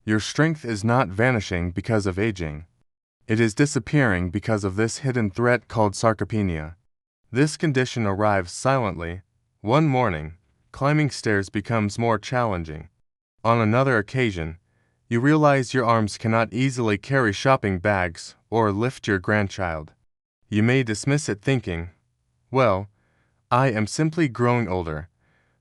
Your strength is not vanishing because of aging. It is disappearing because of this hidden threat called sarcopenia. This condition arrives silently. One morning, climbing stairs becomes more challenging. On another occasion, you realize your arms cannot easily carry shopping bags or lift your grandchild. You may dismiss it thinking, well, I am simply growing older.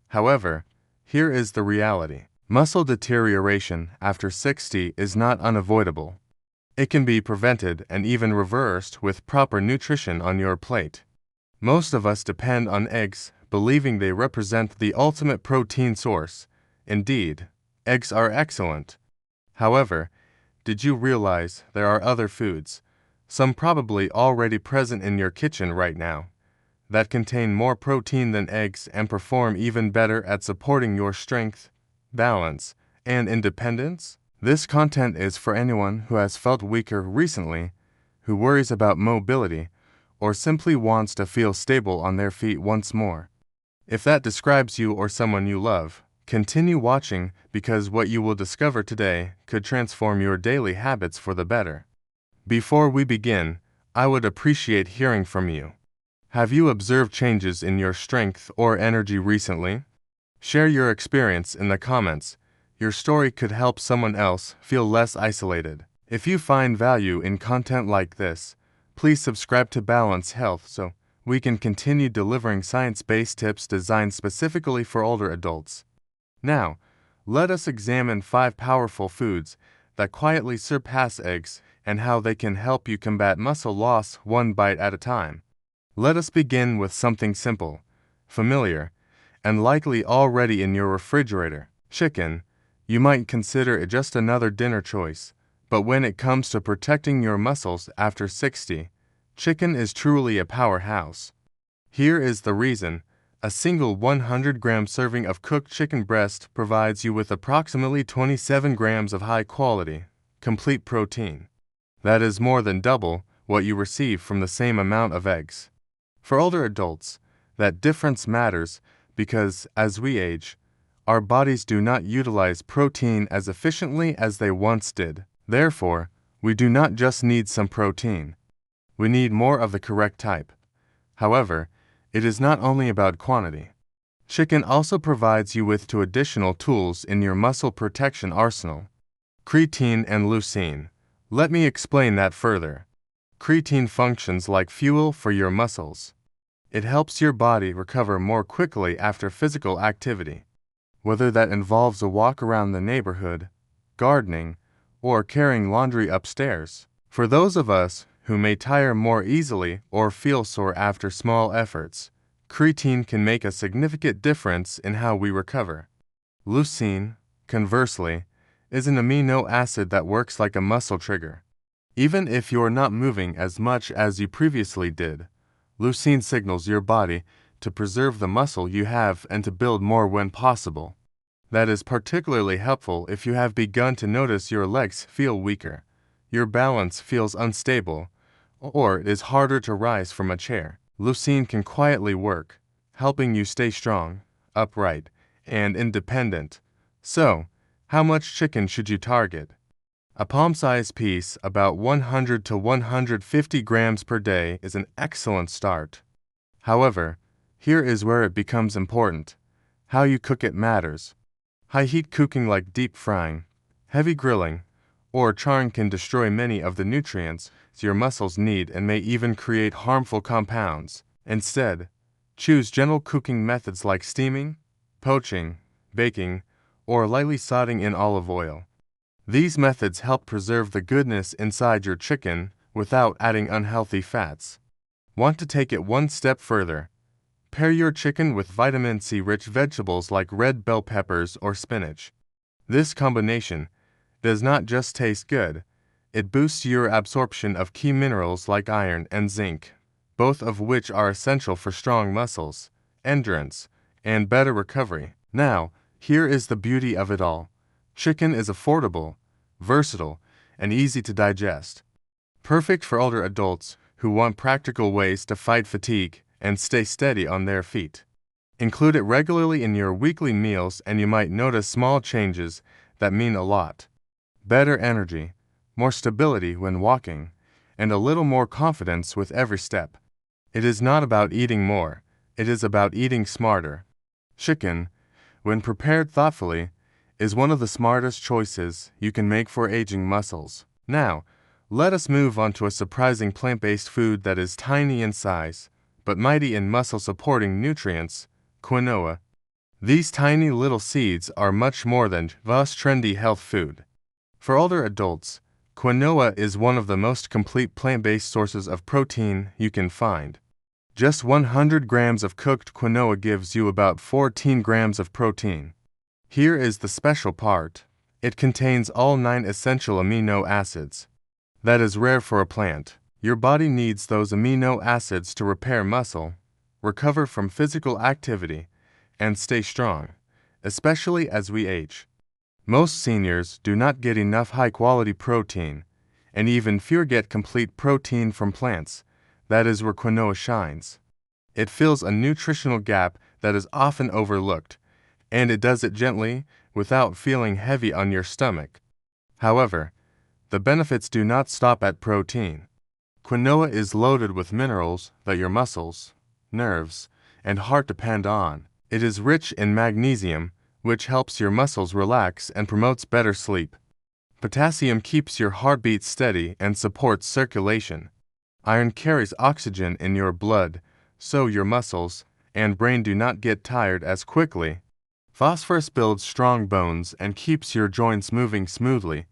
However, here is the reality. Muscle deterioration after 60 is not unavoidable. It can be prevented and even reversed with proper nutrition on your plate. Most of us depend on eggs, believing they represent the ultimate protein source. Indeed, eggs are excellent. However, did you realize there are other foods, some probably already present in your kitchen right now, that contain more protein than eggs and perform even better at supporting your strength, balance, and independence? This content is for anyone who has felt weaker recently, who worries about mobility, or simply wants to feel stable on their feet once more. If that describes you or someone you love, continue watching because what you will discover today could transform your daily habits for the better. Before we begin, I would appreciate hearing from you. Have you observed changes in your strength or energy recently? Share your experience in the comments. Your story could help someone else feel less isolated. If you find value in content like this, please subscribe to Balance Health so we can continue delivering science-based tips designed specifically for older adults. Now, let us examine 5 powerful foods that quietly surpass eggs and how they can help you combat muscle loss one bite at a time. Let us begin with something simple, familiar, and likely already in your refrigerator. Chicken. You might consider it just another dinner choice, but when it comes to protecting your muscles after 60, chicken is truly a powerhouse. Here is the reason. A single 100-gram serving of cooked chicken breast provides you with approximately 27 grams of high-quality, complete protein. That is more than double what you receive from the same amount of eggs. For older adults, that difference matters because, as we age, our bodies do not utilize protein as efficiently as they once did. Therefore, we do not just need some protein. We need more of the correct type. However, it is not only about quantity. Chicken also provides you with 2 additional tools in your muscle protection arsenal: creatine and leucine. Let me explain that further. Creatine functions like fuel for your muscles. It helps your body recover more quickly after physical activity, whether that involves a walk around the neighborhood, gardening, or carrying laundry upstairs. For those of us who may tire more easily or feel sore after small efforts, creatine can make a significant difference in how we recover. Leucine, conversely, is an amino acid that works like a muscle trigger. Even if you're not moving as much as you previously did, leucine signals your body to preserve the muscle you have and to build more when possible. That is particularly helpful if you have begun to notice your legs feel weaker, your balance feels unstable, or it is harder to rise from a chair. Leucine can quietly work, helping you stay strong, upright, and independent. So, how much chicken should you target? A palm-sized piece, about 100 to 150 grams per day, is an excellent start. However, here is where it becomes important. How you cook it matters. High-heat cooking like deep frying, heavy grilling, or charring can destroy many of the nutrients your muscles need and may even create harmful compounds. Instead, choose gentle cooking methods like steaming, poaching, baking, or lightly sauteing in olive oil. These methods help preserve the goodness inside your chicken without adding unhealthy fats. Want to take it one step further? Pair your chicken with vitamin C-rich vegetables like red bell peppers or spinach. This combination does not just taste good, it boosts your absorption of key minerals like iron and zinc, both of which are essential for strong muscles, endurance, and better recovery. Now, here is the beauty of it all. Chicken is affordable, versatile, and easy to digest. Perfect for older adults who want practical ways to fight fatigue and stay steady on their feet. Include it regularly in your weekly meals and you might notice small changes that mean a lot. better energy, more stability when walking, and a little more confidence with every step. It is not about eating more, it is about eating smarter. Chicken, when prepared thoughtfully, is one of the smartest choices you can make for aging muscles. Now, let us move on to a surprising plant-based food that is tiny in size, but mighty in muscle-supporting nutrients: quinoa. These tiny little seeds are much more than just trendy health food. For older adults, quinoa is one of the most complete plant-based sources of protein you can find. Just 100 grams of cooked quinoa gives you about 14 grams of protein. Here is the special part: it contains all 9 essential amino acids. That is rare for a plant. Your body needs those amino acids to repair muscle, recover from physical activity, and stay strong, especially as we age. Most seniors do not get enough high-quality protein, and even fewer get complete protein from plants. That is where quinoa shines. It fills a nutritional gap that is often overlooked, and it does it gently, without feeling heavy on your stomach. However, the benefits do not stop at protein. Quinoa is loaded with minerals that your muscles, nerves, and heart depend on. It is rich in magnesium, which helps your muscles relax and promotes better sleep. Potassium keeps your heartbeat steady and supports circulation. Iron carries oxygen in your blood, so your muscles and brain do not get tired as quickly. Phosphorus builds strong bones and keeps your joints moving smoothly.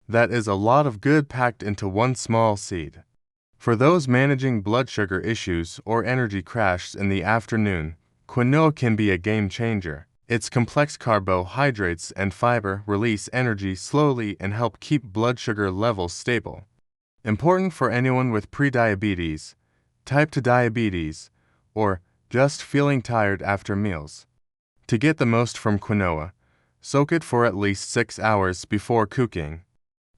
That is a lot of good packed into one small seed. For those managing blood sugar issues or energy crashes in the afternoon, quinoa can be a game changer. Its complex carbohydrates and fiber release energy slowly and help keep blood sugar levels stable. Important for anyone with prediabetes, type 2 diabetes, or just feeling tired after meals. To get the most from quinoa, soak it for at least 6 hours before cooking.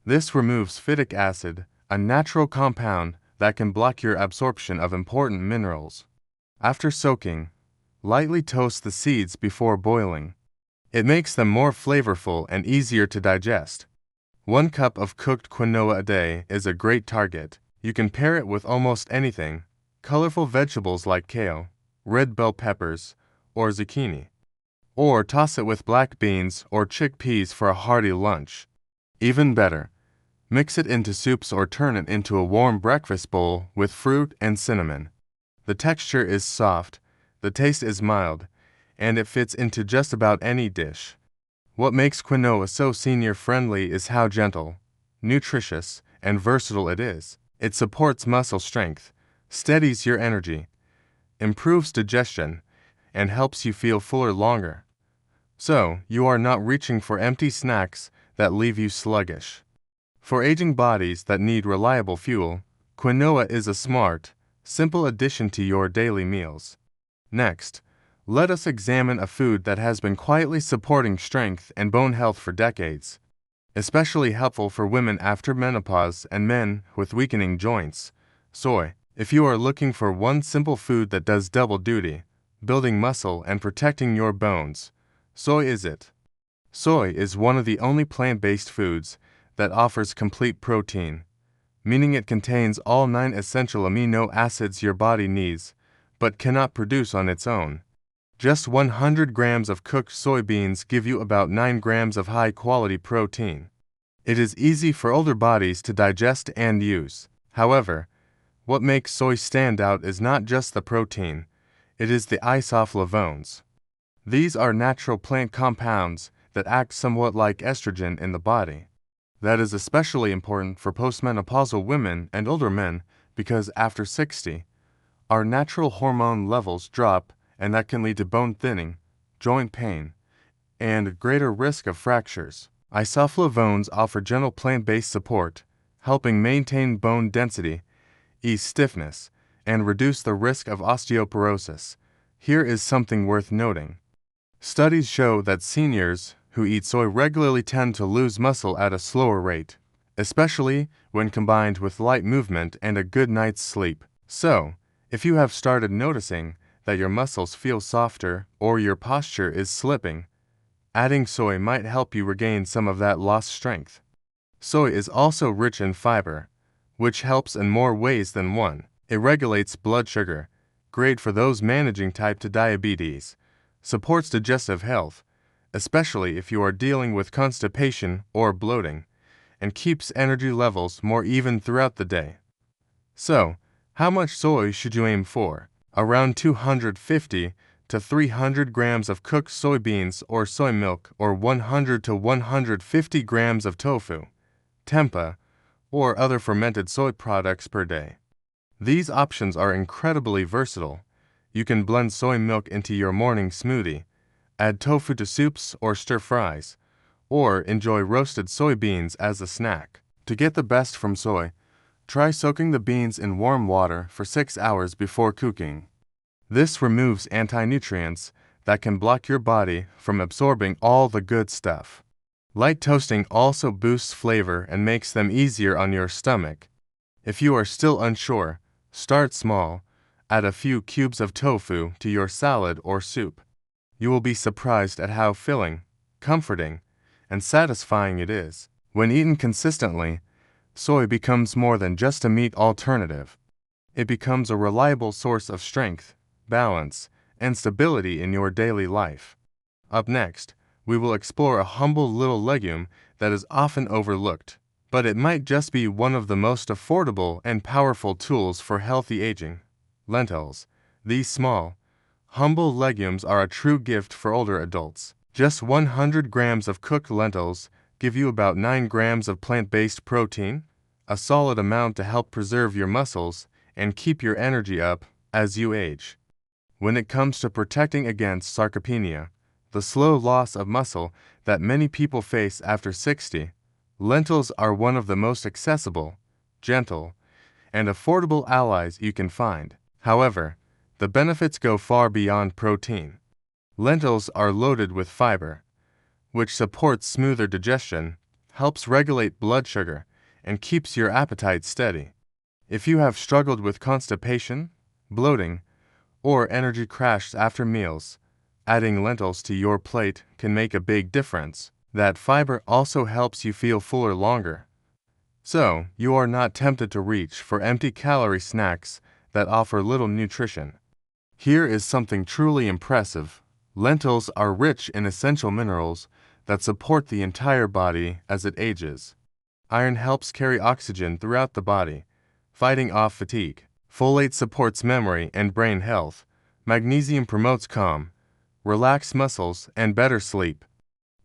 This removes phytic acid, a natural compound that can block your absorption of important minerals. After soaking, lightly toast the seeds before boiling. It makes them more flavorful and easier to digest. 1 cup of cooked quinoa a day is a great target. You can pair it with almost anything: colorful vegetables like kale, red bell peppers, or zucchini. Or toss it with black beans or chickpeas for a hearty lunch. Even better, mix it into soups or turn it into a warm breakfast bowl with fruit and cinnamon. The texture is soft, the taste is mild, and it fits into just about any dish. What makes quinoa so senior-friendly is how gentle, nutritious, and versatile it is. It supports muscle strength, steadies your energy, improves digestion, and helps you feel fuller longer. So, you are not reaching for empty snacks that leave you sluggish. For aging bodies that need reliable fuel, quinoa is a smart, simple addition to your daily meals. Next, let us examine a food that has been quietly supporting strength and bone health for decades. Especially helpful for women after menopause and men with weakening joints: soy. If you are looking for one simple food that does double duty, building muscle and protecting your bones, soy is it. Soy is one of the only plant-based foods that offers complete protein, meaning it contains all 9 essential amino acids your body needs, but cannot produce on its own. Just 100 grams of cooked soybeans give you about 9 grams of high-quality protein. It is easy for older bodies to digest and use. However, what makes soy stand out is not just the protein, it is the isoflavones. These are natural plant compounds that act somewhat like estrogen in the body. That is especially important for postmenopausal women and older men because after 60, our natural hormone levels drop, and that can lead to bone thinning, joint pain, and a greater risk of fractures. Isoflavones offer gentle plant-based support, helping maintain bone density, ease stiffness, and reduce the risk of osteoporosis. Here is something worth noting. Studies show that seniors who eat soy regularly tend to lose muscle at a slower rate, especially when combined with light movement and a good night's sleep. So, if you have started noticing that your muscles feel softer or your posture is slipping, adding soy might help you regain some of that lost strength. Soy is also rich in fiber, which helps in more ways than one. It regulates blood sugar, great for those managing type 2 diabetes, supports digestive health, especially if you are dealing with constipation or bloating, and keeps energy levels more even throughout the day. So, how much soy should you aim for? Around 250 to 300 grams of cooked soybeans or soy milk, or 100 to 150 grams of tofu, tempeh, or other fermented soy products per day. These options are incredibly versatile. You can blend soy milk into your morning smoothie, add tofu to soups or stir-fries, or enjoy roasted soybeans as a snack. To get the best from soy, try soaking the beans in warm water for 6 hours before cooking. This removes anti-nutrients that can block your body from absorbing all the good stuff. Light toasting also boosts flavor and makes them easier on your stomach. If you are still unsure, start small. Add a few cubes of tofu to your salad or soup. You will be surprised at how filling, comforting, and satisfying it is. When eaten consistently, soy becomes more than just a meat alternative. It becomes a reliable source of strength, balance, and stability in your daily life. Up next, we will explore a humble little legume that is often overlooked, but it might just be one of the most affordable and powerful tools for healthy aging: lentils. These small, humble legumes are a true gift for older adults. Just 100 grams of cooked lentils give you about 9 grams of plant-based protein, a solid amount to help preserve your muscles and keep your energy up as you age. When it comes to protecting against sarcopenia, the slow loss of muscle that many people face after 60, lentils are one of the most accessible, gentle, and affordable allies you can find. However, the benefits go far beyond protein. Lentils are loaded with fiber, which supports smoother digestion, helps regulate blood sugar, and keeps your appetite steady. If you have struggled with constipation, bloating, or energy crashes after meals, adding lentils to your plate can make a big difference. That fiber also helps you feel fuller longer, so you are not tempted to reach for empty-calorie snacks that offer little nutrition. Here is something truly impressive. Lentils are rich in essential minerals that support the entire body as it ages. Iron helps carry oxygen throughout the body, fighting off fatigue. Folate supports memory and brain health. Magnesium promotes calm, relaxed muscles, and better sleep.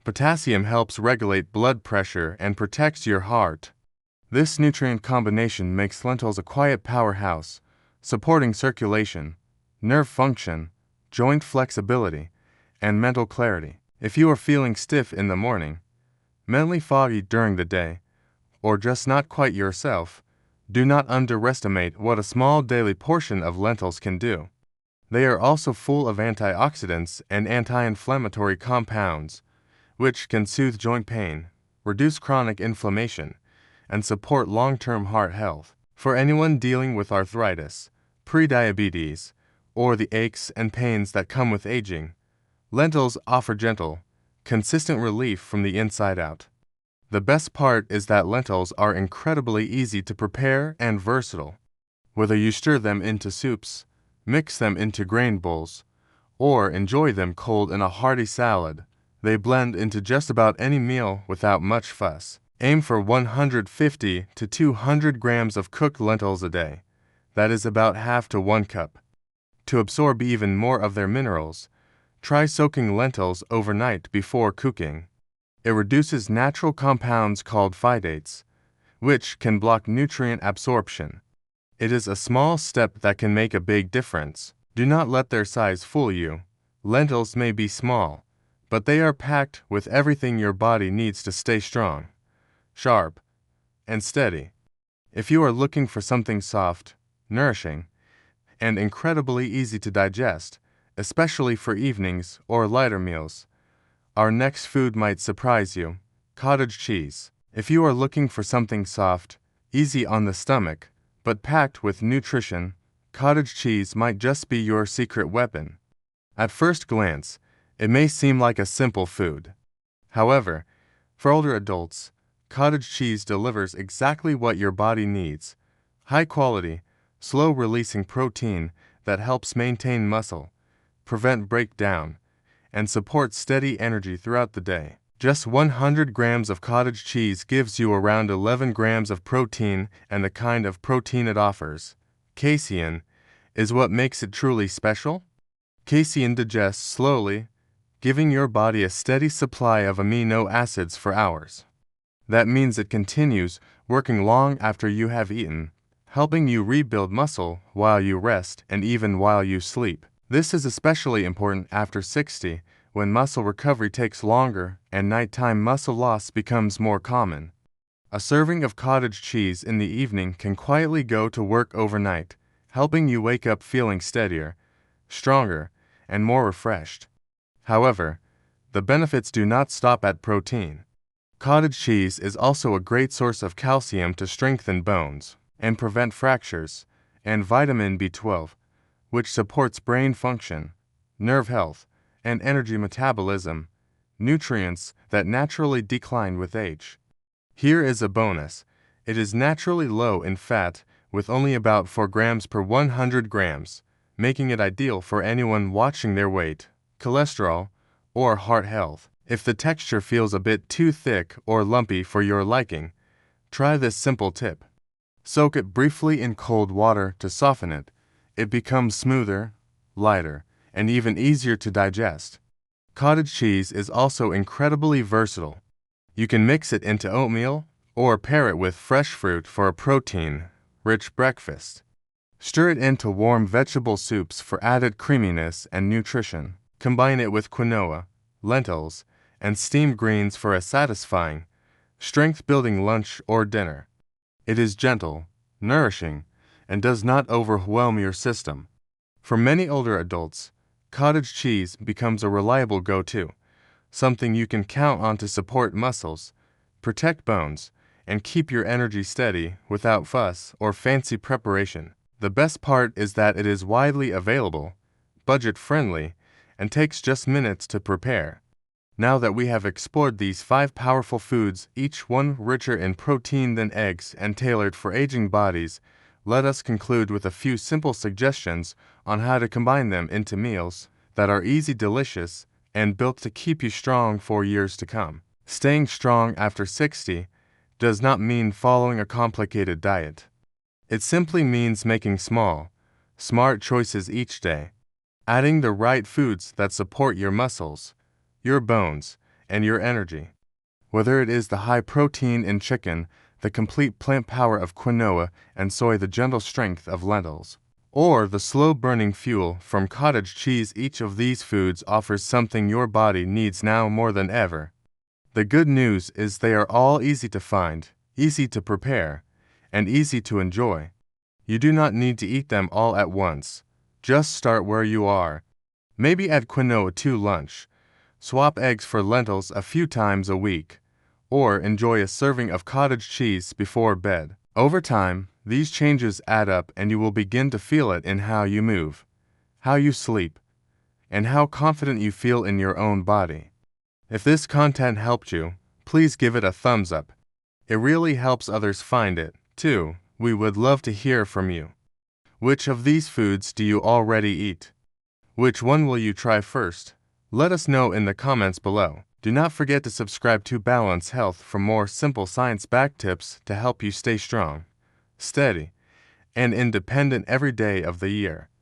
Potassium helps regulate blood pressure and protects your heart. This nutrient combination makes lentils a quiet powerhouse, supporting circulation, nerve function, joint flexibility, and mental clarity. If you are feeling stiff in the morning, mentally foggy during the day, or just not quite yourself, do not underestimate what a small daily portion of lentils can do. They are also full of antioxidants and anti-inflammatory compounds, which can soothe joint pain, reduce chronic inflammation, and support long-term heart health. For anyone dealing with arthritis, prediabetes, or the aches and pains that come with aging, lentils offer gentle, consistent relief from the inside out. The best part is that lentils are incredibly easy to prepare and versatile. Whether you stir them into soups, mix them into grain bowls, or enjoy them cold in a hearty salad, they blend into just about any meal without much fuss. Aim for 150 to 200 grams of cooked lentils a day. That is about half to 1 cup. To absorb even more of their minerals, try soaking lentils overnight before cooking. It reduces natural compounds called phytates, which can block nutrient absorption. It is a small step that can make a big difference. Do not let their size fool you. Lentils may be small, but they are packed with everything your body needs to stay strong, sharp, and steady. If you are looking for something soft, nourishing, and incredibly easy to digest, especially for evenings or lighter meals, our next food might surprise you: cottage cheese. If you are looking for something soft, easy on the stomach, but packed with nutrition, cottage cheese might just be your secret weapon. At first glance, it may seem like a simple food. However, for older adults, cottage cheese delivers exactly what your body needs: high quality, slow-releasing protein that helps maintain muscle, prevent breakdown, and support steady energy throughout the day. Just 100 grams of cottage cheese gives you around 11 grams of protein, and the kind of protein it offers, casein, is what makes it truly special. Casein digests slowly, giving your body a steady supply of amino acids for hours. That means it continues working long after you have eaten, helping you rebuild muscle while you rest and even while you sleep. This is especially important after 60, when muscle recovery takes longer and nighttime muscle loss becomes more common. A serving of cottage cheese in the evening can quietly go to work overnight, helping you wake up feeling steadier, stronger, and more refreshed. However, the benefits do not stop at protein. Cottage cheese is also a great source of calcium to strengthen bones and prevent fractures, and vitamin B12, which supports brain function, nerve health, and energy metabolism, nutrients that naturally decline with age. Here is a bonus: it is naturally low in fat, with only about 4 grams per 100 grams, making it ideal for anyone watching their weight, cholesterol, or heart health. If the texture feels a bit too thick or lumpy for your liking, try this simple tip. Soak it briefly in cold water to soften it. It becomes smoother, lighter, and even easier to digest. Cottage cheese is also incredibly versatile. You can mix it into oatmeal or pair it with fresh fruit for a protein-rich breakfast. Stir it into warm vegetable soups for added creaminess and nutrition. Combine it with quinoa, lentils, and steamed greens for a satisfying, strength-building lunch or dinner. It is gentle, nourishing, and does not overwhelm your system. For many older adults, cottage cheese becomes a reliable go-to, something you can count on to support muscles, protect bones, and keep your energy steady without fuss or fancy preparation. The best part is that it is widely available, budget-friendly, and takes just minutes to prepare. Now that we have explored these 5 powerful foods, each one richer in protein than eggs and tailored for aging bodies, let us conclude with a few simple suggestions on how to combine them into meals that are easy, delicious, and built to keep you strong for years to come. Staying strong after 60 does not mean following a complicated diet. It simply means making small, smart choices each day, adding the right foods that support your muscles, your bones, and your energy. Whether it is the high protein in chicken, the complete plant power of quinoa and soy, the gentle strength of lentils, or the slow-burning fuel from cottage cheese, each of these foods offers something your body needs now more than ever. The good news is they are all easy to find, easy to prepare, and easy to enjoy. You do not need to eat them all at once. Just start where you are. Maybe add quinoa to lunch, swap eggs for lentils a few times a week, or enjoy a serving of cottage cheese before bed. Over time, these changes add up and you will begin to feel it in how you move, how you sleep, and how confident you feel in your own body. If this content helped you, please give it a thumbs up. It really helps others find it, too. We would love to hear from you. Which of these foods do you already eat? Which one will you try first? Let us know in the comments below. Do not forget to subscribe to Balance Health for more simple science-backed tips to help you stay strong, steady, and independent every day of the year.